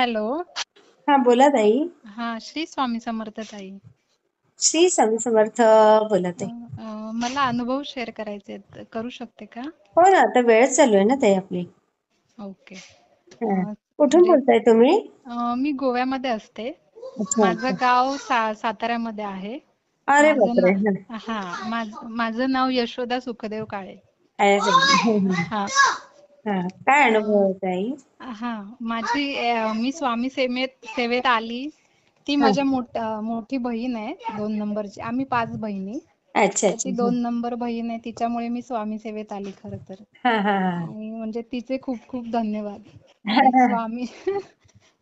Hello. हा बोला ताई. हा, श्री स्वामी समर्थ ताई. श्री स्वामी समर्थ. बोला अ, ताई. मला अनुभव शेअर करायचे आहेत. करू शकते का? हो ना, आता वेळ चालू आहे ना ताई आपली. ओके. हा. कुठून म्हणजे बोलताय तुम्ही? मी गोव्यामध्ये असते. अच्छा अच्छा. माझं गाव साताऱ्यामध्ये आहे. अरे माझं बापरे. हा. ना हा माझं नाव यशोदा सुखदेव काळे. अरे ताई. हा. हा. काय अ, अनुभव आहे ताई? हा मी स्वामी सेवेत आली. ती हा. माझ्या मोठी बहीण आहे, 2 नंबरची. आम्ही 5 बहिणी. अच्छा तर ती अच्छा. 2 नंबर बहीण आहे, तिच्यामुळे मी स्वामी सेवेत आली खरं तर. हा हा आणि म्हणजे तिचे खूप खूप धन्यवाद. हा. आणि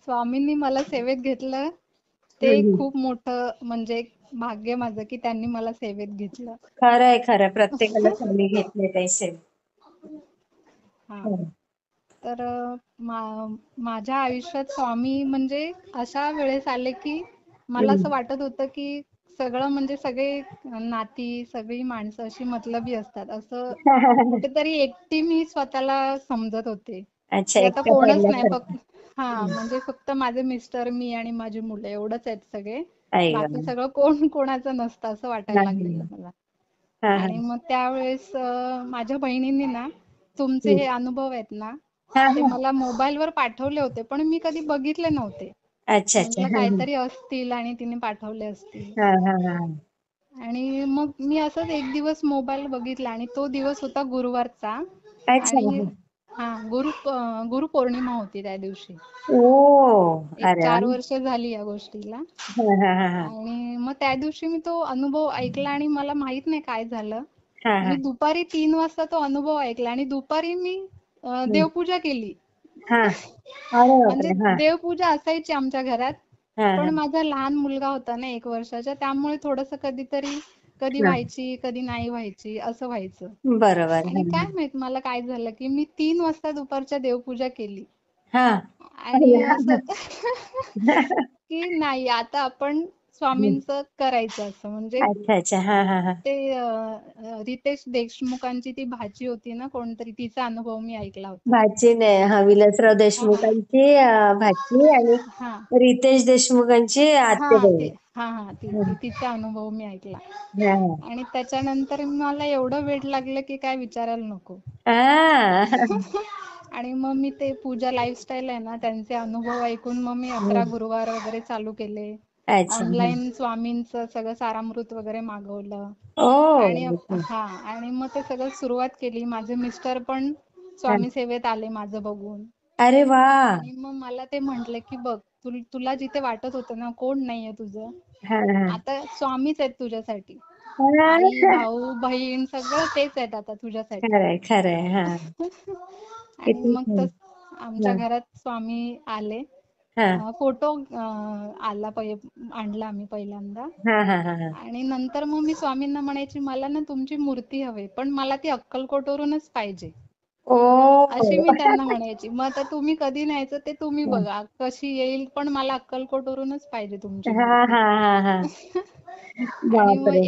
स्वामींनी मला सेवेत घेतलं, ते हम्म. खूप मोठं म्हणजे भाग्य माझं की त्यांनी मला सेवेत घेतलं. खरंय खरंय, प्रत्येकाला स्वामी घेतले ताई सेवेत. हा. हो. तर माझ्या आयुष्यात स्वामी म्हणजे अशा वेळेस आले की मला हम्म. असं वाटत होतं की सगळं म्हणजे सगळे नाती, सगळी माणसं अशी मतलबी असतात. असं कुठेतरी एकटी मी स्वतःला समजत होते अच्छा, की आता एकटं कोणच नाही, फक्त पडल्यासारखं. म्हणजे फक्त माझे मिस्टर, मी आणि माझी मुलं एवढंच आहेत सगळे. आई बाकी गं. सगळं कोण कोणाचं नसतं असं वाटायला हा लागलेलं मला. हा हा. आणि मग त्यावेळेस माझ्या बहिणींनी ना तुमचे हे अनुभव आहेत ना, हा ते हा. मला मोबाईलवर पाठवले होते, पण मी कधी बघितले नव्हते. अच्छा अच्छा. म्हटलं हा काहीतरी असतील आणि तिने पाठवले असतील. हा हा हा. आणि मग मी असंच एक दिवस मोबाईल बघितला आणि तो दिवस होता गुरुवारचा. अच्छा. आणि गुरुपौर्णिमा होती त्या दिवशी. ओ. एक अरे वा. 4 वर्ष झाली या गोष्टीला. हा हा हा हा. आणि मग त्या दिवशी मी तो अनुभव ऐकला आणि मला माहित नाही काय झालं. हा मी हा. दुपारी 3 वाजता तो अनुभव ऐकला आणि दुपारी मी देवपूजा केली. हा. अरे म्हणजे बापरे. हा देवपूजा असायची आमच्या घरात. हा पण हा माझा लहान मुलगा होता ना 1 वर्षाचा, त्यामुळे थोडंसं कधी हा. व्हायची, कधी नाही व्हायची, असं व्हायचं. बरोबर. आणि काय माहित मला काय झालं की मी 3 वाजता दुपारच्या देवपूजा केली. हा. आणि असं की नाही, आता आपण स्वामींचं करायचं असं. म्हणजे अच्छा अच्छा. हा हा हा. ते रितेश देशमुखांची ती भाची होती ना कोणतरी, तिचा अनुभव मी ऐकला होता. भाची नाही, हा विलासराव हा देशमुखांची भाची आणि हा रितेश देशमुखांची हा आत्तेबहीण. तिचा अनुभव मी ऐकला. हा आणि त्याच्यानंतर मला एवढं वेड लागलं की काय विचारायला नको. हा. आणि मग मी ते पूजा लाईफस्टाईल आहे ना, त्यांचे अनुभव ऐकून मग मी 11 गुरुवार वगैरे चालू केले. अच्छा. ऑनलाईन स्वामींचं सगळं सारामृत वगैरे मागवलं. आणि ओ. आणि मग ते सगळं सुरुवात केली. माझे मिस्टर पण स्वामी सेवेत आले माझं बघून. अरे वा. आणि मग मला ते म्हंटले की बघ, तुला जिथे वाटत होतं ना कोण नाहीये तुझं, हा हा. आता स्वामीच आहेत तुझ्यासाठी. आई, हा. भाऊ, बहीण सगळं तेच आहेत आता तुझ्यासाठी. खरंय खरंय. हा. आणि किती मग छान. आमच्या हा घरात स्वामी आले. हा फोटो आणला आम्ही पहिल्यांदा. हा हा हा हा. आणि नंतर मग मी स्वामींना म्हणायची, मला ना तुमची मूर्ती हवी, पण मला ती अक्कलकोटवरूनच पाहिजे, ओ. अशी मी त्यांना म्हणायची. मग आता तुम्ही कधी न्यायचं ते तुम्ही बघा, कशी येईल, पण मला अक्कलकोटवरूनच पाहिजे तुमची हा मूर्ती. हा हा हा. आणि मग बापरे.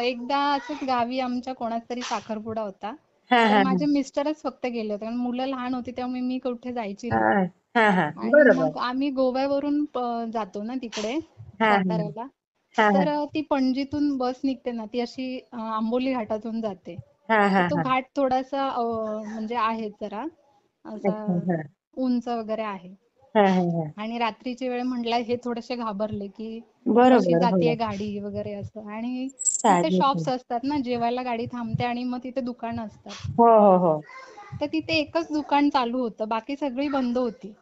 एकदा असंच गावी आमच्या कोणाचा तरी साखरपुडा होता. हा तर हा माझे मिस्टरच फक्त गेले होते, कारण मुलं लहान होती त्यामुळे मी कुठे जायची हा नाही. हा हा. आणि बरोबर. मग आम्ही गोव्यावरून जातो ना तिकडे हा हा साताऱ्याला. हा तर ती पणजीतून बस निघते ना, ती अशी आंबोली घाटातून जाते. हा तर हा तो हा. घाट थोडासा म्हणजे आहे जरा असा अच्छा. हा उंच वगैरे आहे. हा हा हा. आणि रात्रीची वेळ म्हटलं, हे थोडेसे घाबरले की कशी बरोबर. जातीये हो. गाडी वगैरे असं. आणि तिथे साहजिक आहे. शॉप्स असतात ना, जेवायला गाडी थांबते आणि मग तिथे दुकानं असतात. हो हो हो. तर तिथे एकच दुकान चालू होतं, बाकी सगळी बंद होती.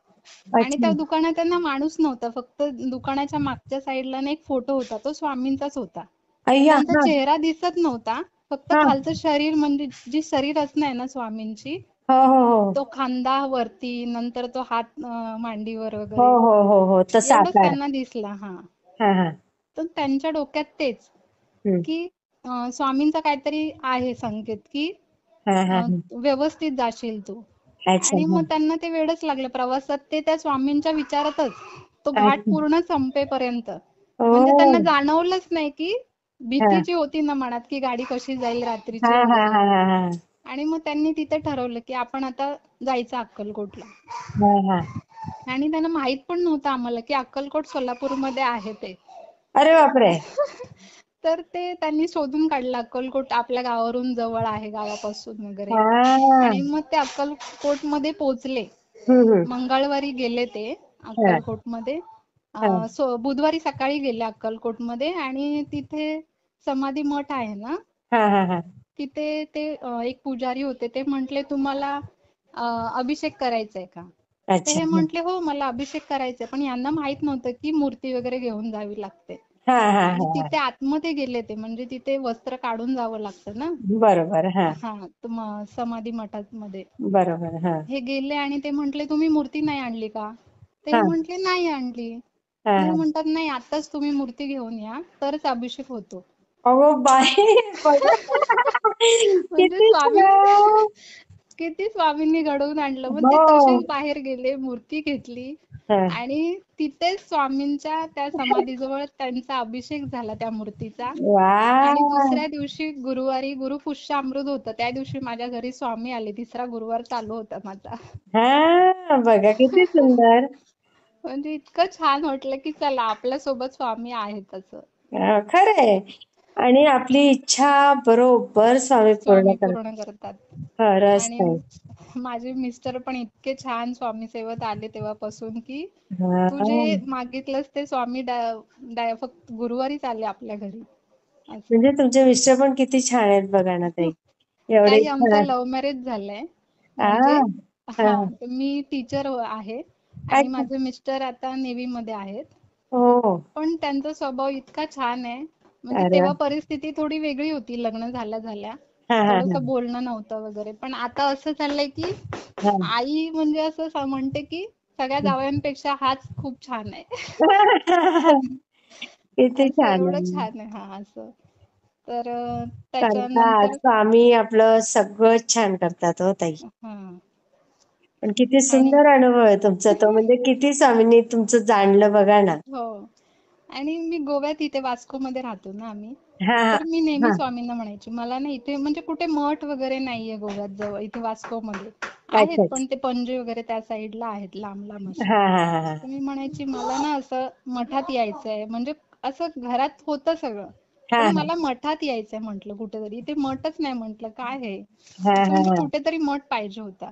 आणि अच्छा. त्या दुकानात त्यांना माणूस नव्हता, फक्त दुकानाच्या मागच्या साईडला ना एक फोटो होता, तो स्वामींचाच होता. अय्या. त्यांचा हा चेहरा दिसत नव्हता, फक्त हा. खालचं शरीर, म्हणजे जी शरीर रचना आहे ना स्वामींची, हो हो हो. तो खांदा वरती, नंतर तो हात मांडीवर हो वगैरे, हो हो हो. तसा एवढंच आकार. त्यांना दिसला. हा. हा हा. तर त्यांच्या डोक्यात तेच हम्म. की स्वामींचा काहीतरी आहे संकेत की हा हा अ, हा. व्यवस्थित जाशील तू. अच्छा. आणि हा. मग त्यांना ते वेडच लागलं प्रवासात, ते त्या स्वामींच्या विचारातच तो घाट अच्छा. पूर्ण संपेपर्यंत. म्हणजे त्यांना ओ. जाणवलंच नाही की हा भीती जी होती ना मनात, की गाडी कशी जाईल हा रात्रीची हा वगैरे. हा हा हा. आणि मग त्यांनी तिथे ठरवलं की आपण आता जायचं अक्कलकोटला. हा हा. आणि त्यांना माहित पण नव्हतं आम्हाला की अक्कलकोट सोलापूरमध्ये आहे ते. अरे बापरे. तर ते त्यांनी शोधून काढलं, अक्कलकोट आपल्या गावावरून जवळ आहे, गावापासून वगैरे. हा. आणि मग ते अक्कलकोट मध्ये पोहोचले. हम्म. मंगळवारी गेले ते हा, अक्कलकोट मध्ये. हा, बुधवारी सकाळी गेले अक्कलकोट मध्ये, आणि तिथे समाधी मठ आहे ना, हा, हा, हा. तिथे ते एक पुजारी होते. ते म्हंटले तुम्हाला अभिषेक करायचा आहे का? तर अच्छा. हे म्हंटले हो मला अभिषेक करायचा आहे. पण यांना माहित नव्हतं की मूर्ती वगैरे घेऊन जावी लागते. हा, हा, आणि हा, हा. तिथे आतमध्ये गेले ते, म्हणजे तिथे वस्त्र काढून जावं लागतं ना. बरोबर. हा. हा, समाधी मठामध्ये बरोबर. हा. हे गेले आणि ते म्हंटले तुम्ही मूर्ती नाही आणली का? ते हा, म्हंटले नाही आणली. हा, हे हा. म्हणतात नाही, आताच तुम्ही मूर्ती घेऊन या तरच अभिषेक होतो. अगो बाई. बघा. म्हणजे किती स्वामींनी छान. किती स्वामींनी घडवून आणलं. मग ते तसेच हो. बाहेर गेले, मूर्ती घेतली, हा. आणि तिथेच स्वामींच्या त्या समाधीजवळ त्यांचा अभिषेक झाला त्या मूर्तीचा. वा. आणि दुसऱ्या दिवशी गुरुवारी गुरुपुष्यामृत होतं. त्या दिवशी माझ्या घरी स्वामी आले. तिसरा गुरुवार चालू होता माझा. हा, बघा किती सुंदर. म्हणजे इतकं छान वाटलं की चला आपल्यासोबत स्वामी आहेत असं. खरंय. आणि आपली इच्छा बरोबर स्वामी पूर्ण स्वामी करतात. पूर्ण करतात. खरंच आणि नाही. माझे मिस्टर पण इतके छान स्वामी सेवत आले तेव्हापासून की तू हा. जे मागितलंस ते स्वामी फक्त गुरुवारीच आले आपल्या घरी असं. म्हणजे तुमचे मिस्टर पण किती छान आहेत बघा ना ताई. एवढे ताई आमचं छान. लव्ह मॅरेज झालंय. हा. म्हणजे हा. तर मी टीचर आहे आणि अच्छा. माझे मिस्टर आता नेव्ही मध्ये आहेत. हो. पण त्यांचा स्वभाव इतका छान आहे. म्हणजे अरे वा. तेव्हा परिस्थिती थोडी वेगळी होती, लग्न झाल्या झाल्या हा, हा, हा. थोडंसं बोलणं नव्हतं वगैरे. पण आता असं चाललंय की हा. आई म्हणजे असं म्हणते की सगळ्या जावयांपेक्षा हाच खूप छान आहे. किती असं छान एवढं आहे. छान आहे. हा असं. तर करतात त्याच्यानंतर स्वामी आपलं सगळं छान करतात हो ताई. हा. पण किती आणि सुंदर अनुभव आहे तुमचा तो, म्हणजे किती स्वामींनी तुमचं जाणलं बघा ना. हो. आणि मी गोव्यात इथे वास्को मध्ये राहतो ना आम्ही. हा, हा, तर मी नेहमी हा. स्वामींना म्हणायची मला ना इथे म्हणजे कुठे मठ वगैरे नाहीये गोव्यात जवळ. इथे वास्को मध्ये आहेत अच्छा, पण अच्छा. ते पणजी वगैरे त्या साईडला आहेत, लांब लांब असे. हा, हा, हा, हा. तर मी म्हणायची मला ना असं मठात यायचंय. म्हणजे असं घरात होतं सगळं, हा, पण हा. मला मठात यायचंय म्हटलं कुठेतरी. इथे मठच नाही, म्हटलं काय हे हा, असं. हा, म्हणजे हा. कुठेतरी मठ पाहिजे होता.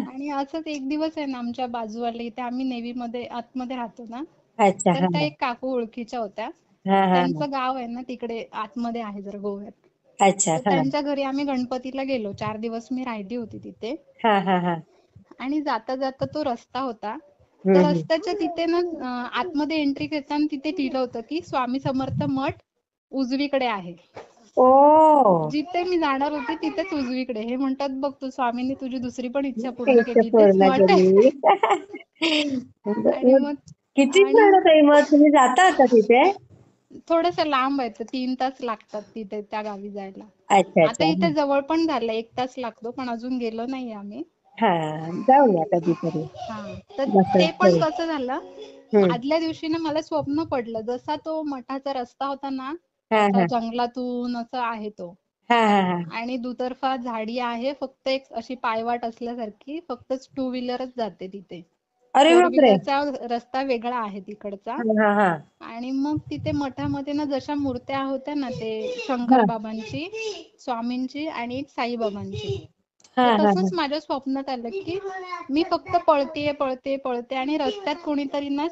आणि असंच एक दिवस आहे ना, आमच्या बाजूवाले इथे आम्ही नेव्ही मध्ये आतमध्ये राहतो ना, अच्छा. तर हा, त्या हा. एक काकू ओळखीच्या होत्या. हा, हा, हा. त्यांचं गाव आहे ना तिकडे आतमध्ये आहे जर गोव्यात. अच्छा. तर हा, त्यांच्या घरी आम्ही गणपतीला गेलो. 4 दिवस मी राहिली होती तिथे. हा, हा, हा. आणि जाता जाता तो रस्ता होता. हम्म, तर हम्म. रस्त्याच्या तिथे ना आतमध्ये एंट्री करताना तिथे लिहिलं होतं की स्वामी समर्थ मठ उजवीकडे आहे. ओ. जिथे मी जाणार होते तिथेच उजवीकडे. हे म्हणतात बघ तू स्वामींनी तुझी दुसरी पण इच्छा पूर्ण इच्छा केली, इथेच पूर्ण मठ आहे. केली. आणि मग मग किती आणि छान ताई, मग तुम्ही जाता आता तिथे? थोडस लांब आहे, तर 3 तास लागतात तिथे त्या गावी जायला. अच्छा, आता अच्छा. इथे जवळ पण झालं, 1 तास लागतो, पण अजून गेलो नाही आम्ही. हा, जाऊया कधीतरी. हा. तर मस्त ते पण तरी. कसं झालं, हम्म. आदल्या दिवशी ना मला स्वप्न पडलं. जसा तो मठाचा रस्ता होता ना, हा, असा हा. जंगलातून असं आहे तो. हा, हा, हा. आणि दुतर्फा झाडी आहे, फक्त एक अशी पायवाट असल्यासारखी. फक्त 2 व्हीलरच जाते तिथे. अरे फोर बापरे. व्हीलरचा रस्ता वेगळा आहे तिकडचा. हा, हा, हा. आणि मग तिथे मठामध्ये ना जशा मूर्त्या होत्या ना, ते शंकर हा, बाबांची, स्वामींची आणि एक साईबाबांची. हा, तर हा, तसंच हा. माझ्या स्वप्नात आलं की मी फक्त पळतेय पळते पळते, आणि रस्त्यात कोणीतरी ना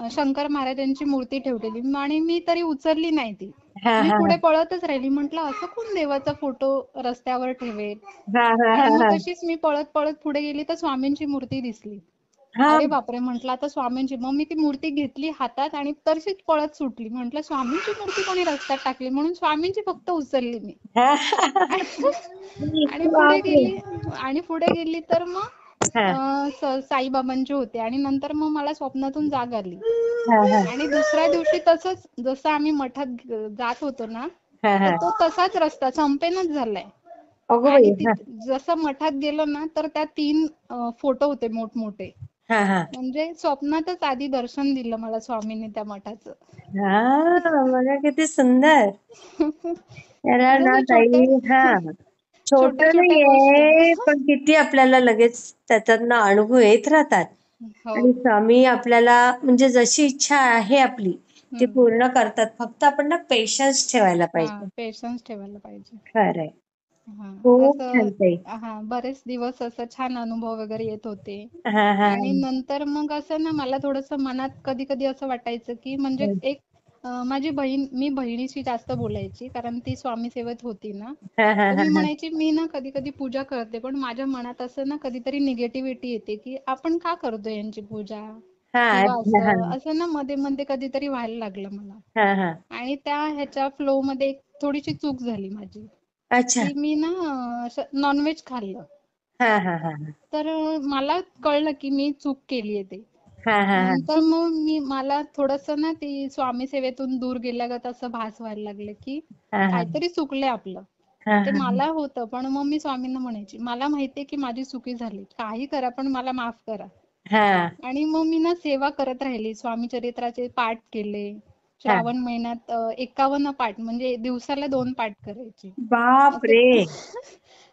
शंकर महाराजांची मूर्ती ठेवलेली, आणि मी तरी उचलली नाही ती. हा, मी हा, पुढे पळतच राहिली. म्हंटल असं कोण देवाचा फोटो रस्त्यावर ठेवेल. हा, हा, आणि हा, मग हा. तशीच मी पळत पळत पुढे गेली तर स्वामींची मूर्ती दिसली. हा. अरे बापरे, म्हंटल आता स्वामींची. मग मी ती मूर्ती घेतली हातात आणि तशीच पळत सुटली. म्हंटल स्वामींची मूर्ती कोणी रस्त्यात टाकली, म्हणून स्वामींची फक्त उचलली मी. हा. आणि पुढे बापरे. गेली. आणि पुढे गेली तर मग हा, साईबाबांचे होते. आणि नंतर मग मला स्वप्नातून जाग आली. हा, हा. आणि दुसऱ्या दिवशी तसंच, जसं आम्ही मठात जात होतो ना, हा, तर हा. तो तसाच रस्ता संपेनच झालाय. अगो आणि बाई. हा, जसं मठात गेलो ना, तर त्या 3 फोटो होते मोठमोठे. हा, हा. म्हणजे स्वप्नातच आधी दर्शन दिलं मला स्वामींनी त्या मठाचं. हा, बघा किती सुंदर. त्याला म्हणजे ना असं छोटे ताई. हा, छोट छोट्या छोट्या गोष्टी. नाहीये, पण किती आपल्याला लगेच त्याच्यातनं अनुभव येत राहतात. हो. आणि स्वामी आपल्याला म्हणजे जशी इच्छा आहे आपली ती हम्म. पूर्ण करतात. फक्त आपण ना पेशन्स ठेवायला हा, पाहिजे. पेशन्स ठेवायला पाहिजे. खरंय. हा, खूप छान तसं. ताई. हा, बरेच दिवस असं छान अनुभव वगैरे येत होते. हा हा आणि नंतर मग असं ना मला थोडंसं मनात कधी कधी असं वाटायचं की म्हणजे एक माझी बहीण, मी बहिणीशी जास्त बोलायची कारण ती स्वामी सेवेत होती ना. हा हा तर हा मी हा म्हणायची मी ना कधी कधी पूजा करते, पण माझ्या मनात असं ना कधीतरी निगेटिव्हिटी येते की आपण का करतोय यांची पूजा, हा किंवा अच्छा, हा असं असं ना मध्ये मध्ये कधीतरी व्हायला लागलं मला. हा हा आणि त्या ह्याच्या फ्लो मध्ये एक थोडीशी चूक झाली माझी, अच्छा. की मी ना असं नॉनव्हेज खाल्लं. हा हा हा तर मला कळलं की मी चूक केलीये ते. हा हा हा नंतर मग मला थोडंसं ना ती स्वामी सेवेतून दूर गेल्यागत असं भास व्हायला लागलं की हा हा काहीतरी चुकलंय आपलं. हा ते हा मला होतं, पण मग मी स्वामींना म्हणायची मला माहितीये की माझी चुकी झाली, काही करा पण मला माफ करा. हा आणि मग मी ना सेवा करत राहिली, स्वामी चरित्राचे पाठ केले. हा. श्रावण महिन्यात 51 पाठ, म्हणजे दिवसाला 2 पाठ करायचे. बाप असे रे.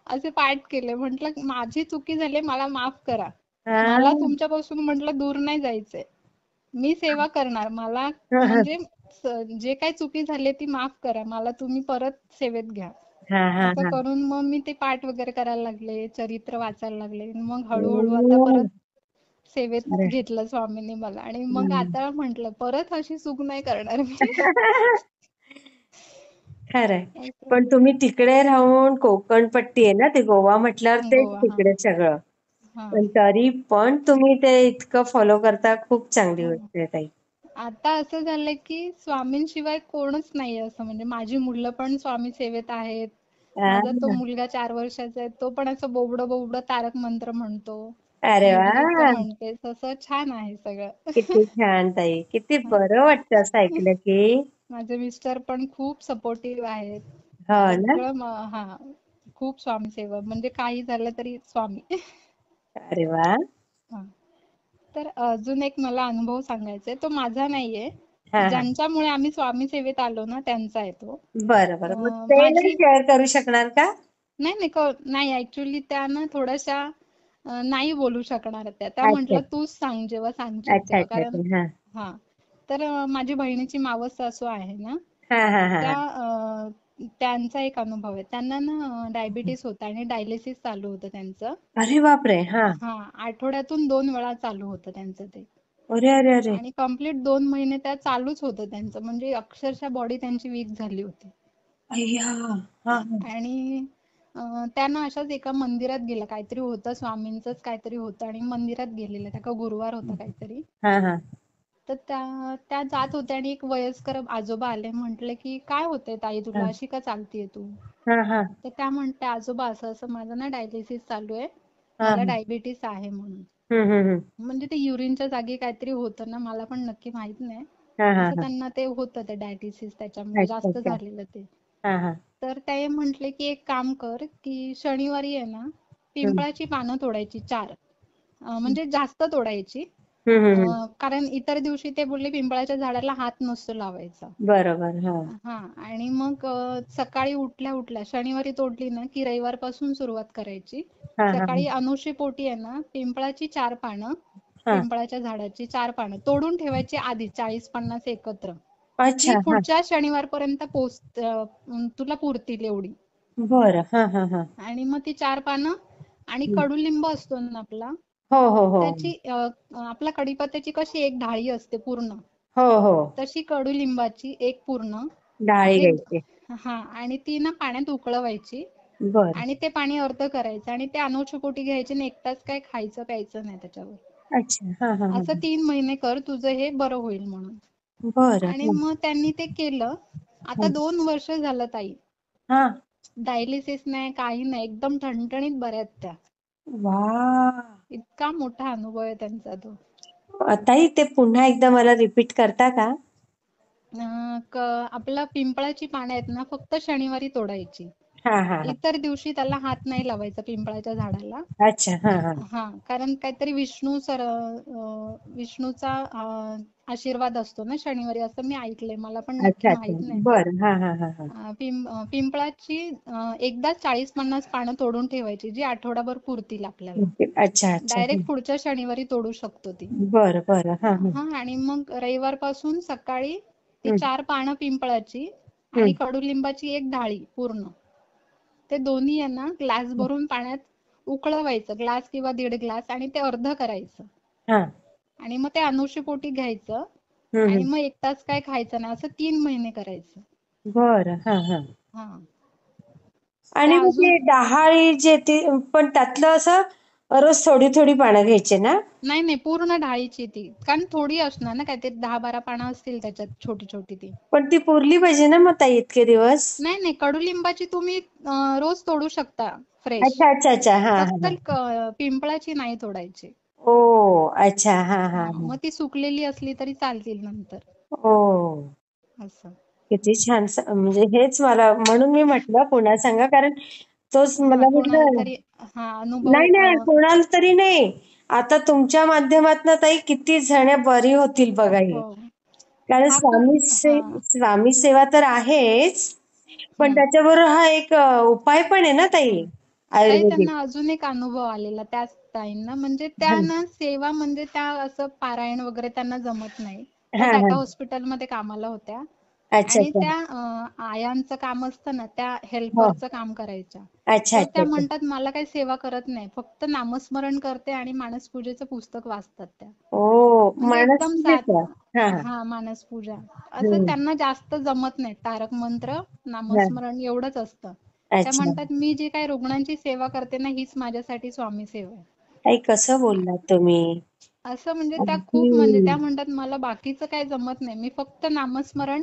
असे पाठ केले. म्हटलं माझी चुकी झाली, मला माफ करा. मला हा तुमच्यापासून म्हटलं दूर नाही जायचंय. मी सेवा करणार. मला हा म्हणजे जे काही चुकी झाली ती माफ करा. मला तुम्ही परत सेवेत घ्या. हा हा असं हा. करून मग मी ते पाठ वगैरे करायला लागले, चरित्र वाचायला लागले. मग हळूहळू आता ओ. परत सेवेत अरे. घेतलं स्वामींनी मला. आणि मग हम्म. आता म्हंटल परत अशी चूक नाही करणार मी. खरंय. असं. पण तुम्ही तिकडे राहून, कोकणपट्टी आहे ना ते, गोवा म्हटल्यावर तेच गोवा. हा. तिकडे सगळं. हा. पण तरी पण तुम्ही ते इतकं फॉलो करता, खूप चांगली हा. गोष्ट आहे ताई. आता असं झालंय की स्वामींशिवाय कोणच नाहीये असं, म्हणजे माझी मुलं पण स्वामी सेवेत आहेत. हा. माझा तो मुलगा 4 वर्षाचा आहे, तो पण असं बोबडं बोबडं तारक मंत्र म्हणतो. अरे मी वा. बी असं म्हणते, तसं छान आहे सगळं. किती छान ताई, किती हा. बरं वाटतं असं ऐकलं की. माझे मिस्टर पण खूप सपोर्टिव्ह आहेत. हो ना. सगळं हा, खूप स्वामी सेवा, म्हणजे काही झालं तरी स्वामी. अरे वा. हा. तर अजून एक मला अनुभव सांगायचा आहे, तो माझा नाहीये. हा हा. ज्यांच्यामुळे आम्ही स्वामी सेवेत आलो ना त्यांचा आहे तो. बरं बरं, मग ते नाही माझी शेअर करू शकणार का? नाही नाही नाही, ऍक्च्युली त्या ना थोड्याशा नाही बोलू शकणार त्या. त्या अच्छा म्हटलं तूच सांग जेव्हा सांगशील अच्छा तेव्हा, अच्छा कारण अच्छा. हा हा. तर माझी बहिणीची मावस सासू आहे ना, हा हा हा त्या हा. त्यांचा एक अनुभव आहे. त्यांना ना डायबिटीस होता आणि डायलिसिस चालू होतं त्यांचं. अरे बापरे. हा. हा, आठवड्यातून 2 वेळा चालू होतं त्यांचं ते. अरे अरे अरे. आणि कंप्लीट 2 महिने त्या चालूच होतं त्यांचं, म्हणजे अक्षरशः बॉडी त्यांची वीक झाली होती. अय्या. हा हा आणि त्या ना अशाच एका मंदिरात गेल्या, काहीतरी होतं स्वामींचंच काहीतरी होतं आणि मंदिरात गेलेल्या त्या, का गुरुवार होता काहीतरी. हा हा तर त्या त्या जात होत्या आणि एक वयस्कर आजोबा आले. म्हटले की काय होतंय ताई तुला, अशी का चालतीये तू. हा हा तर त्या म्हणते आजोबा असं असं माझं ना डायलिसिस चालू आहे, हा मला हा. डायबिटीस आहे म्हणून. हम्म. म्हणजे ते युरिनच्या जागी काहीतरी होतं ना, मला पण नक्की माहित नाही. हा हा असं हा. त्यांना ते होतं ते डायबिटीस, त्याच्यामुळे अच्छा जास्त अच्छा. झालेलं ते. हा हा. तर ते म्हटले की एक काम कर की शनिवारी आहे ना हम्म पिंपळाची पानं तोडायची 4, म्हणजे जास्त तोडायची. हम्म. कारण इतर दिवशी ते बोलले पिंपळाच्या झाडाला हात नसतो लावायचा. बरोबर. हा हा. आणि मग सकाळी उठल्या उठल्या शनिवारी तोडली ना की रविवारपासून सुरुवात करायची. हा हा सकाळी अनुषेपोटी आहे ना पिंपळाची 4 पानं, हा. पिंपळाच्या झाडाची 4 पानं तोडून ठेवायची आधी, 40-50 एकत्र, अच्छा. की हा. पुढच्या शनिवारपर्यंत तुला पुरतील एवढी. बरं. हा हा हा. आणि मग ती 4 पानं आणि हम्म. कडुलिंब असतो ना आपला, हो हो हो त्याची आपल्या कढीपत्त्याची कशी एक ढाळी असते पूर्ण, हो हो. तशी कडुलिंबाची एक पूर्ण. डाळी एक, घ्यायची. हा. आणि ती ना पाण्यात उकळवायची. बरं. आणि ते पाणी अर्ध करायचं आणि ते अनुषपोटी घ्यायचे आणि एक तास काय खायचं प्यायचं नाही त्याच्यावर. अच्छा. हा हा हा. असं 3 महिने कर, तुझं हे बरं होईल म्हणून. बरं. आणि मग त्यांनी ते केलं. आता 2 वर्ष झालं ताई, हा. डायलिसिस नाही काही नाही, एकदम ठणठणीत बऱ्या आहेत त्या. वा. इतका मोठा अनुभव आहे त्यांचा तो. ताई ते पुन्हा एकदा मला रिपीट करता का? आपला पिंपळाची पानं आहेत ना फक्त शनिवारी तोडायची. हा हा हा. इतर दिवशी त्याला हात नाही लावायचा पिंपळाच्या झाडाला. अच्छा. हा हा. हा, कारण काहीतरी विष्णूचा आशीर्वाद असतो ना शनिवारी, असं मी ऐकलंय. मला पण नक्की अच्छा अच्छा. माहित नाही. बरं. हा हा हा हा. पिंपळाची एकदाच 40-50 पानं तोडून ठेवायची, जी आठवडाभर पुरतील आपल्याला. अच्छा अच्छा. डायरेक्ट पुढच्या शनिवारी तोडू शकतो ती. बरं बरं. हा हा. हा, आणि मग रविवारपासून सकाळी ती हम्म 4 पानं पिंपळाची आणि हम्म. कडुलिंबाची 1 डाळी पूर्ण, ते दोन्ही आहे ना ग्लास भरून पाण्यात उकळवायचं, ग्लास किंवा 1.5 ग्लास, आणि ते अर्ध करायचं. हा. आणि मग ते अनुषपोटी घ्यायचं. आणि हम्म. मग 1 तास काय खायचं नाही, असं 3 महिने करायचं. बरं. हा हा. हा. आणि त्या मग अजून ते डहाळी जे ते पण त्यातलं असं रोज थोडी थोडी पानं घ्यायचे ना? नाही नाही, पूर्ण डाळीची ती, कारण थोडी असणार ना, काय ते 10-12 पानं असतील त्याच्यात, छोटी छोटी ती. पण ती पुरली पाहिजे ना मग ताई इतके दिवस? नाही नाही, कडुलिंबाची तुम्ही रोज तोडू शकता फ्रेश. अच्छा अच्छा अच्छा. हा फक्त हा. पिंपळाची नाही तोडायची. ओ. अच्छा. हा हा हा, हा. मग ती सुकलेली असली तरी चालतील नंतर. ओ. असं. किती छान. म्हणजे हेच मला म्हणून मी म्हटलं पुन्हा सांगा, कारण तोच हा, मला कोणाला म्हटलं. तरी हा अनुभव नाही नाही, कोणाला तरी नाही. आता तुमच्या माध्यमातून ताई किती जण बरी होतील बघा हे. हो. कारण हा हा. स्वामी सेवा तर आहेच, पण हम्म. त्याच्याबरोबर हा एक उपाय पण आहे ना ताई, ताई, आयुर्वेदिक. त्यांना अजून एक अनुभव आलेला त्याच ताईंना. म्हणजे त्या हं. ना सेवा, म्हणजे त्या असं पारायण वगैरे त्यांना जमत नाही. त्या हां, टाटा हां. हॉस्पिटलमध्ये कामाला होत्या. अच्छा, आणि अच्छा. त्या आयांचं काम असतं ना, त्या हो. हेल्परचं काम करायच्या. अच्छा, तर अच्छा, त्या अच्छा. म्हणतात, मला काही सेवा करत नाही, फक्त नामस्मरण करते आणि मानसपूजेचं पुस्तक वाचतात त्या. ओह! म्हणजे मानस एकदम पूजेचं. हां, हां. हा, मानसपूजा. असं हं. त्यांना जास्त जमत नाही, तारक मंत्र, हां. नामस्मरण एवढंच असतं. त्या अच्छा. म्हणतात, मी जी काही रुग्णांची सेवा करते ना, हीच माझ्यासाठी स्वामी सेवा आहे. ताई कसं बोललात तुम्ही. असं म्हणजे त्या अगदी खूप, म्हणजे त्या म्हणतात, मला बाकीचं काही जमत नाही, मी फक्त नामस्मरण,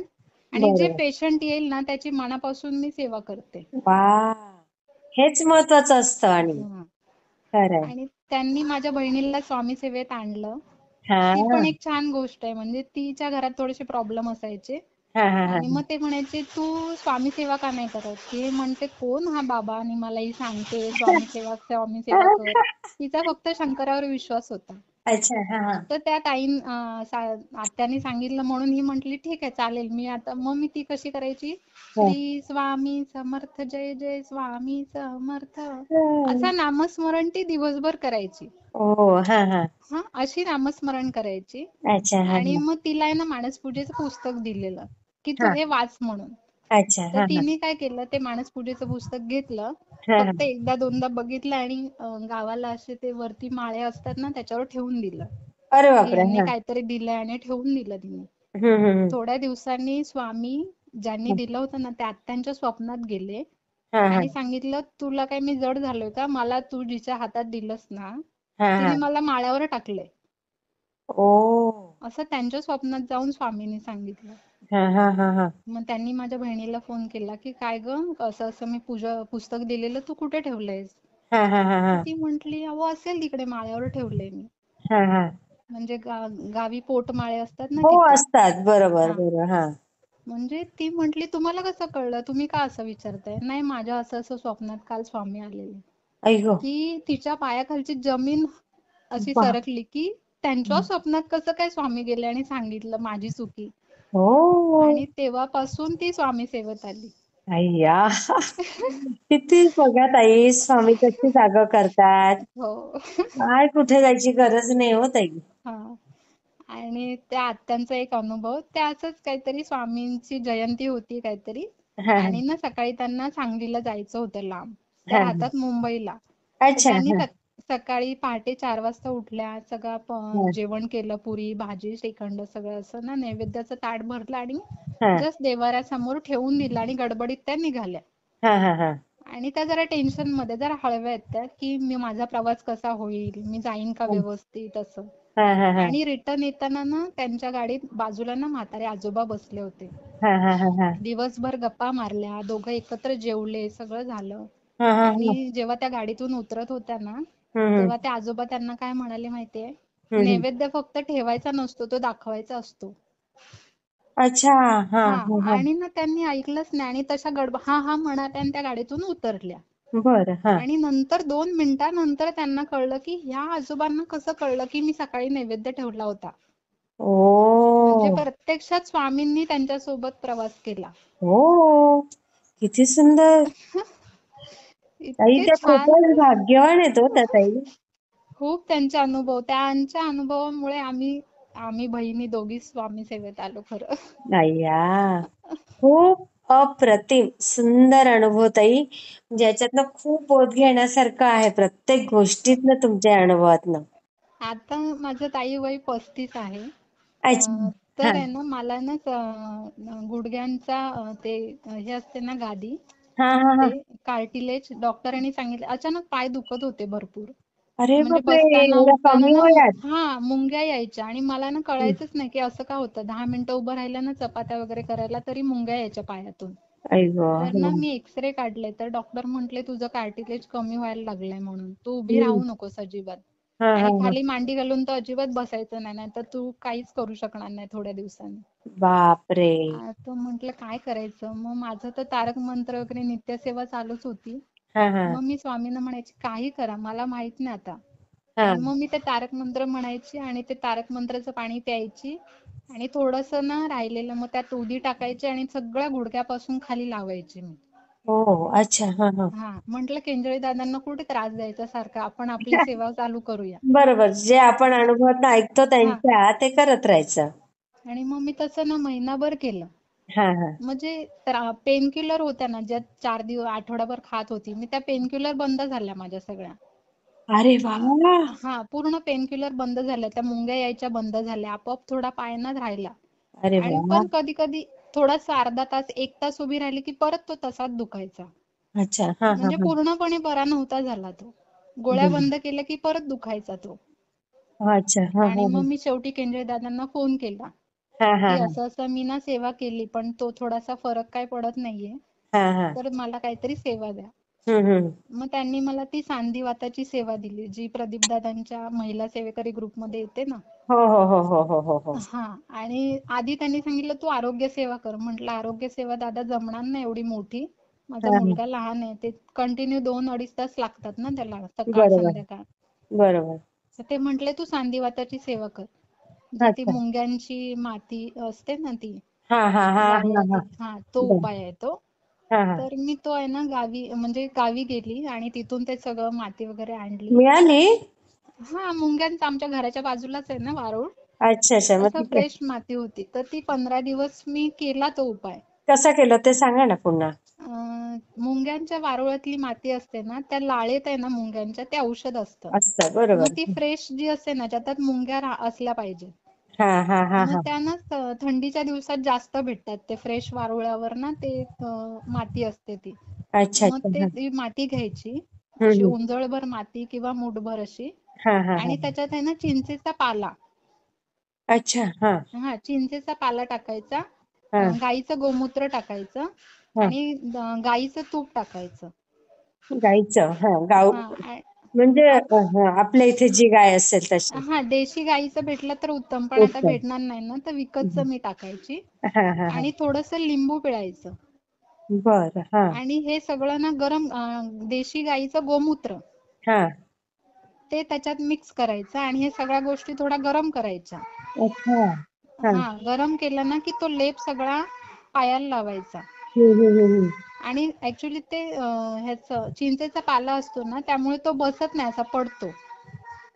आणि जे बरोबर. पेशंट येईल ना त्याची मनापासून मी सेवा करते. वाह! हेच महत्वाचं असतं आणि हा. खरंय. आणि त्यांनी माझ्या बहिणीला स्वामी सेवेत आणलं. ती पण हां. एक छान गोष्ट आहे. म्हणजे तिच्या घरात थोडेसे प्रॉब्लेम असायचे. हां, हां, हां, आणि मग हां. ते म्हणायचे, तू स्वामी सेवा का नाही करत? ती म्हणते, कोण हा बाबा आणि मला ही सांगते स्वामी सेवा, स्वामी सेवा कर. तिचा फक्त शंकरावर विश्वास होता. अच्छा. हां, हां. तर त्या आत्याने सांगितलं म्हणून ही म्हटली, ठीक आहे चालेल. मग मी ती कशी करायची, हां. श्री स्वामी समर्थ, जय जय स्वामी समर्थ, हं. असा नामस्मरण ती दिवसभर करायची. ओह! हां, हां. हा, अशी नामस्मरण करायची. अच्छा. हां, आणि हां. मग तिला आहे ना मानसपूजेचं पुस्तक दिलेलं, की तू हां. हे वाच म्हणून. अच्छा. तर हां, हां. तिने काय केलं, ते मानसपूजेचं पुस्तक घेतलं. हां, फक्त हां. एकदा दोनदा बघितलं, आणि गावाला असे ते वरती माळे असतात ना, त्याच्यावर ठेवून दिलं, अरे की बापरे! यांनी हां. काहीतरी दिलंय, आणि ठेवून दिलं तिने. हं, हं, हं. थोड्या दिवसांनी स्वामी ज्यांनी दिलं होतं ना, ते आत्यांच्या स्वप्नात गेले. हां, आणि हां. सांगितलं, तुला काय मी जड झालोय का? मला तू जिच्या हातात दिलंस ना, हां, तिने हां. मला माळ्यावर टाकलंय, ओह! असं त्यांच्या स्वप्नात जाऊन स्वामींनी सांगितलं. हां, हां, हां, हां. मग त्यांनी माझ्या बहिणीला फोन केला, की काय ग, असं असं मी पुस्तक दिलेलं तू कुठे ठेवलंयस? हां, हां, हां, तर हां. ती म्हंटली, अहो असेल तिकडे माळ्यावर ठेवलंय मी. हां, हां. म्हणजे गावी पोटमाळे असतात ना, हो तिथे. असतात. बरोबर, हा. बरोबर. हां. म्हणजे ती म्हंटली, तुम्हाला कसं कळलं? तुम्ही का असं विचारताय? नाही, माझ्या असं असं स्वप्नात काल स्वामी आलेले. आई गं! की तिच्या पायाखालची जमीन अशी वाह! सरकली, की त्यांच्या स्वप्नात कसं काय स्वामी गेले आणि सांगितलं माझी चुकी. हो. आणि तेव्हापासून ती स्वामी सेवेत आली. अय्या! किती बघा ताई, स्वामी कशी जागा करतात. हो. काय कुठे जायची गरज नाही हो ताई. हा. आणि त्या आत्यांचा एक अनुभव, त्या असंच काहीतरी स्वामींची जयंती होती काहीतरी. हां, हां. आणि ना सकाळी त्यांना सांगलीला जायचं होतं लांब. त्या हां, हां. राहतात मुंबईला. तर अच्छा. त्यांनी हां, सकाळी पहाटे 4 वाजता उठल्या, सगळं हां, जेवण केलं, पुरी भाजी श्रीखंड सगळं असं ना, नैवेद्याचं ताट भरलं, आणि हां. जस्ट देवाऱ्यासमोर ठेवून दिलं, आणि गडबडीत त्या निघाल्या. हां, हां, हां. आणि त्या जरा टेन्शन मध्ये, जरा हळव्या आहेत त्या, की माझा प्रवास कसा होईल, मी जाईन का हां, व्यवस्थित, असं. हां, हां, हां. आणि रिटर्न येताना ना, त्यांच्या गाडीत बाजूला ना म्हातारे आजोबा बसले होते. हां, हां, हां, हां. दिवसभर गप्पा मारल्या, दोघं एकत्र जेवले, सगळं झालं. हां, हां, हां. आणि जेव्हा त्या गाडीतून उतरत होत्या ना, हं, हं. तेव्हा ते आजोबा त्यांना काय म्हणाले माहितीये, हं, हं. नैवेद्य फक्त ठेवायचा नसतो, तो दाखवायचा असतो. अच्छा. हां, हा. हां, हां. आणि ना त्यांनी ऐकलंच नाही, आणि तशा हा हा म्हणाल्या, आणि त्या गाडीतून उतरल्या. बरं. हां. आणि नंतर 2 मिनिटानंतर त्यांना कळलं, की ह्या आजोबांना कसं कळलं, की मी सकाळी नैवेद्य ठेवला होता. ओह! म्हणजे प्रत्यक्षात स्वामींनी त्यांच्यासोबत प्रवास केला. हो, किती सुंदर. ताई इतके त्या छान. खूपच भाग्यवान आहेत हो त्या ताई. खूप त्यांचे अनुभव, त्यांच्या अनुभवामुळे आम्ही आम्ही बहिणी दोघी स्वामी सेवेत आलो खरं. अय्या, खूप अप्रतिम सुंदर अनुभव ताई, ज्याच्यातनं खूप बोध घेण्यासारखं आहे प्रत्येक गोष्टीतनं तुमच्या अनुभवातनं. आता माझं ताई वय 35 आहे. अच्छा. तर हा आहे ना मला ना गुडघ्यांचा ते हे असते ना गादी, हा हा हा. ते कार्टिलेज डॉक्टरांनी सांगितलं. अचानक पाय दुखत होते भरपूर. अरे म्हणजे बापरे, बसताना एवढ्या उठताना कमी ना वयात. मुंग्या यायच्या आणि मला ना कळायचंच नाही की असं का होतं. 10 मिनिटं उभं राहिलं ना चपात्या वगैरे करायला तरी मुंग्या यायच्या पायातून. आई गं, तर ना हं. मी एक्सरे काढले तर डॉक्टर म्हटले तुझं कार्टिलेज कमी व्हायला लागलंय म्हणून तू उभी हं. राहू नकोस अजिबात. हा हा आणि हा. खाली मांडी घालून तर अजिबात बसायचं नाही, नाहीतर तू काहीच करू शकणार नाही थोड्या दिवसांनी. बापरे. तर म्हटलं काय करायचं. मग माझं तर तारक मंत्र वगैरे नित्यसेवा चालूच होती. हा हा मग मी स्वामींना म्हणायची काही करा मला माहित नाही आता. हा. आणि मग मी ते तारक मंत्र म्हणायची आणि ते तारक मंत्राचं पाणी प्यायची आणि थोडंसं ना राहिलेलं मग त्यात उदी टाकायची आणि सगळ्या गुडघ्यापासून खाली लावायची मी. हो, अच्छा. हा हा. म्हटलं केंजळे दादांना कुठे त्रास द्यायचा सारखा, आपण आपली सेवा चालू करूया. बरोबर, जे आपण अनुभवातनं ऐकतो हा त्यांच्या ते करत राहायचं. आणि मग मी तसं ना महिनाभर केलं. हा हा. म्हणजे पेन किलर होत्या ना ज्या 4 दिवस आठवडाभर खात होती मी, त्या पेन किलर बंद झाल्या माझ्या सगळ्या. अरे वा. पूर्ण पेन किलर बंद झाल्या, त्या मुंग्या यायच्या बंद झाल्या, आपोआप थोडा पायना राहिला. अरे आणि वा. पण कधी कधी थोडासा अर्धा तास 1 तास उभी राहिली की परत तो तसाच दुखायचा. अच्छा. हा हा म्हणजे हा. पूर्णपणे बरा नव्हता झाला तो. गोळ्या बरं. बंद केल्या की परत दुखायचा तो. अच्छा. हा आणि हा मग हा. मी शेवटी केंजळे दादांना फोन केला हा हा की हा. असं असं मी ना सेवा केली पण तो थोडासा फरक काय पडत नाहीये, हा हा. तर मला काहीतरी सेवा द्या. हम्म. मग त्यांनी मला ती सांधिवाताची सेवा दिली जी प्रदीप दादांच्या महिला सेवेकरी ग्रुपमध्ये येते ना. हो हो हो हो हो हो हो. आणि आधी त्यांनी सांगितलं तू आरोग्य सेवा कर. म्हटलं आरोग्य सेवा दादा जमणार नाही एवढी मोठी, माझा हा हा. मुलगा लहान आहे. ते कंटिन्यू 2-2.5 तास लागतात ना त्याला सकाळ बरोबर संध्याकाळ. बरोबर. तर ते म्हटले तू सांधिवाताची सेवा कर. जी ती अच्छा. मुंग्यांची माती असते ना ती हा हा हा हा हा. वारुळातील, तो बर. उपाय आहे तो. हा हा. तर मी तो आहे ना गावी म्हणजे गावी गेली आणि तिथून ते सगळं माती वगैरे आणली. मिळाली. मुंग्यांचं आमच्या घराच्या बाजूलाच आहे ना वारूळ. अच्छा अच्छा, मग असं ठीक आहे. फ्रेश माती होती तर ती 15 दिवस मी केला तो उपाय. कसं केलं ते सांगा ना पुन्हा. मुंग्यांच्या वारुळातली माती असते ना त्या लाळेत आहे ना मुंग्यांच्या, ते औषध असतं. असतं, मग बरोबर. ती फ्रेश जी असते ना ज्याच्यात मुंग्या असल्या पाहिजे. हा हा हा मग हा. त्यांना थंडीच्या दिवसात जास्त भेटतात ते फ्रेश वारुळावर ना ते माती असते ती. अच्छा मग अच्छा. ते हा. ती माती घ्यायची अशी हम्म. उंजळभर माती किंवा मुठभर अशी. हा हा हा. आणि त्याच्यात आहे ना चिंचेचा पाला. अच्छा. हा चिंचेचा पाला टाकायचा, हा गाईचं गोमूत्र टाकायचं हा. आणि गाईचं तूप टाकायचं. गाईचं, हा गाव हा म्हणजे आप- आपल्या इथे जी गाय असेल तशी. देशी गाईचं भेटलं तर उत्तम, पण आता उत्तम. भेटणार नाही ना तर विकतचं मी टाकायची. हा हा हा. आणि थोडंसं लिंबू पिळायचं. बरं. हा आणि हे सगळं ना गरम देशी गाईचं गोमूत्र हा. ते त्याच्यात मिक्स करायचं आणि हे सगळ्या गोष्टी थोड्या गरम करायच्या. अच्छा. हा. गरम केलं ना की तो लेप सगळा पायाला लावायचा. हम्म. आणि ऍक्च्युली ते चिंचेचा पाला असतो ना त्यामुळे तो बसत नाही, असा पडतो.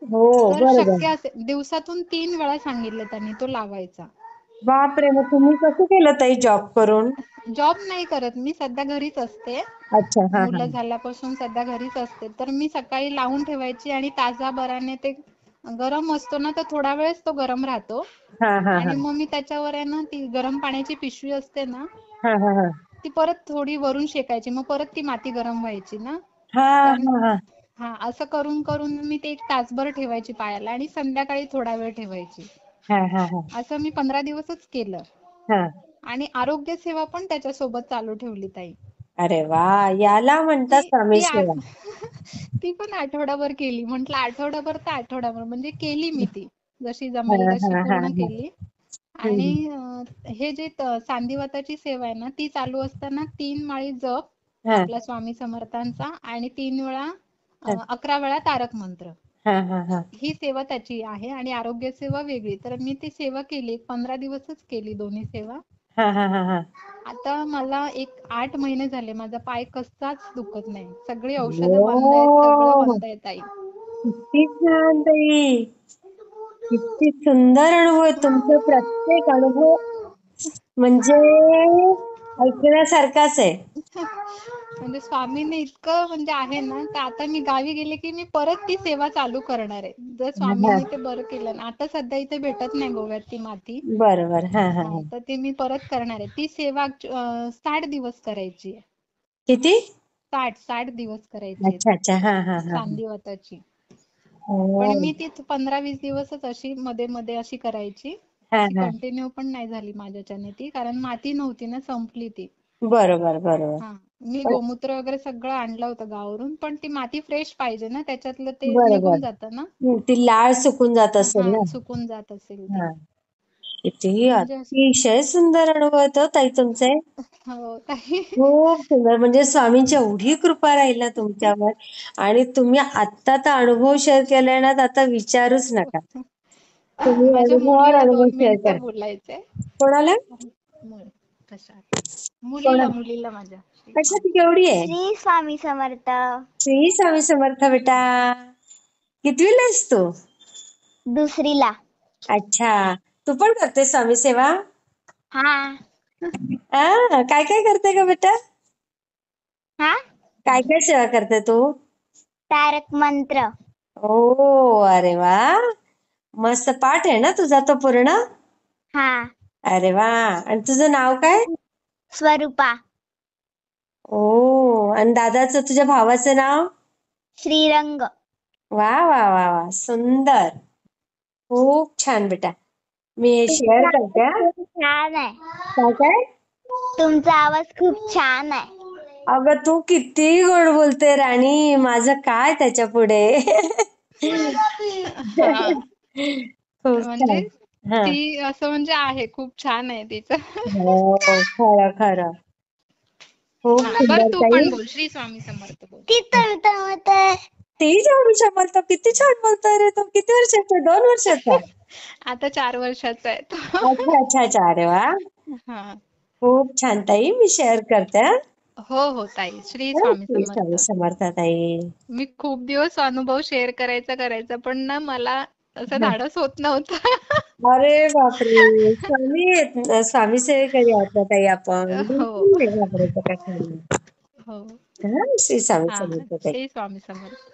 हो तर बरोबर. शक्य असेल दिवसातून 3 वेळा सांगितलं त्यांनी तो लावायचा. बापरे, मग तुम्ही कसं केलं ताई जॉब करून. जॉब नाही करत मी, सध्या घरीच असते. अच्छा. हा हा मुलं झाल्यापासून सध्या घरीच असते. तर मी सकाळी लावून ठेवायची आणि तासाभराने ते गरम असतो ना तर थोडा वेळच तो गरम राहतो. हा हा हा आणि मग मी त्याच्यावर आहे ना ती गरम पाण्याची पिशवी असते ना हा हा हा ती परत थोडी वरून शेकायची, मग परत ती माती गरम व्हायची ना. हा कारण हा हा. असं करून करून मी ते 1 तासभर ठेवायची पायाला आणि संध्याकाळी थोडा वेळ ठेवायची. हा हा हा असं मी 15 दिवसच केलं. हा. आणि आरोग्य सेवा पण त्याच्यासोबत चालू ठेवली ताई. अरे वा, याला म्हणतात ती स्वामी ती सेवा. ती पण आठवडाभर केली. म्हटलं आठवडाभर तर आठवडाभर म्हणजे केली मी ती. जशी हा जमेल तशी हा हा पूर्ण हा. केली. आणि हम्म. हे जे सांधिवाताची सेवा आहे ना ती चालू असताना 3 माळी जप हा आपल्या स्वामी समर्थांचा आणि 3 वेळा हा 11 वेळा तारक मंत्र. हा हा हा ही सेवा त्याची आहे आणि आरोग्य सेवा वेगळी. तर मी ती सेवा केली, 15 दिवसच केली दोन्ही सेवा. हा हा हा हा. आता मला 8 महिने झाले, माझा पाय कसाच दुखत नाही. सगळी औषधं बंद आहेत, सगळं हो, बंद आहे ताई. किती छान ताई, किती सुंदर अनुभव आहे तुमचा. प्रत्येक अनुभव म्हणजे ऐकण्यासारखाच आहे. म्हणजे स्वामींनी इतकं म्हणजे आहे ना, तर आता मी गावी गेले की मी परत ती सेवा चालू करणार आहे. जर हा, स्वामींनी ते बरं केलं ना, आता सध्या इथे भेटत नाही गोव्यात ती माती. बरोबर. हा हा हा, हा. तर ते मी परत करणार आहे. ती सेवा 60 दिवस करायची आहे. किती? 60 दिवस करायची आहे अच्छा ती अच्छा. हा हा हा हा. चांदीवताची. पण हो. मी ती 15-20 दिवसच अशी मध्ये मध्ये अशी करायची. हा अशी हा. कंटिन्यू पण नाही झाली माझ्याच्याने ती, कारण माती नव्हती ना, संपली ती. बरोबर बरोबर. हा, मी पण गोमूत्र वगैरे सगळं आणलं होतं गावावरून, पण ती माती फ्रेश पाहिजे ना, त्याच्यातलं ते बरोबर. निघून जातं ना. ती लाळ सुकून जात असेल हा, ना. सुकून जात असेल ती. हा. किती म्हणजे अतिशय सुंदर अनुभव येतो ताई तुमचे. हो ताई. खूप सुंदर. म्हणजे स्वामींची एवढी कृपा राहील ना तुमच्यावर. आणि तुम्ही आत्ता तर अनुभव शेअर केलाय ना, तर आता विचारूच नका. तुम्ही माझ्या अनुभवावर मुलीला अनुभव 2 शेअर मिनिटं करा. बोलायचंय. कोणाला? कशा कोणा मुलीला माझ्या. अच्छा, ती केवढी आहे? श्री स्वामी समर्थ. श्री स्वामी समर्थ बेटा. कितवीला आहेस तू? दुसरीला. अच्छा, तू पण करते स्वामी सेवा? हा. काय काय करते का बेटा? हा. काय काय सेवा करते तू? तारक मंत्र. ओ, अरे वा, मस्त. पाठ आहे ना तुझा तो पूर्ण? हा. अरे वा. आणि तुझं नाव काय? स्वरूपा. ओ, आणि दादाचं, तुझ्या भावाचं नाव? श्रीरंग. वा वा वा वा, सुंदर. खूप छान बेटा. मी हे शेअर तुमचा करते आवाज हा. खूप छान आहे. काय काय? तुमचा आवाज खूप छान आहे. अगं तू किती गोड बोलते राणी, माझं काय त्याच्या पुढे. हा, खूप म्हणजे छान. हा. ती असं म्हणजे आहे, खूप छान आहे तिचं. हो, खरं खरं. खूप बरं सुंदर तू ताई. पण बोल, श्री स्वामी समर्थ बोल. ते जेवढी बोलतो, किती छान बोलतोय रे. तो किती वर्षाचा? 2 वर्षाचा? आता 4 वर्षाचा आहे तो. अच्छा अच्छा अच्छा. अरे वा, हा. खूप छान ताई. मी शेअर करते हा. हो ताई, श्री स्वामी श्री स्वामी समर्थ. समर्थ ताई. मी खूप दिवस अनुभव शेअर करायचा पण ना मला असं धाडस होत नव्हतं. अरे बापरे, स्वामी सेवेकरी आहोत ना ताई आपण. हो बिलकुल नाही घाबरायचं कशाला. हो. हा, श्री स्वामी हा, समर्थ ताई. श्री स्वामी समर्थ.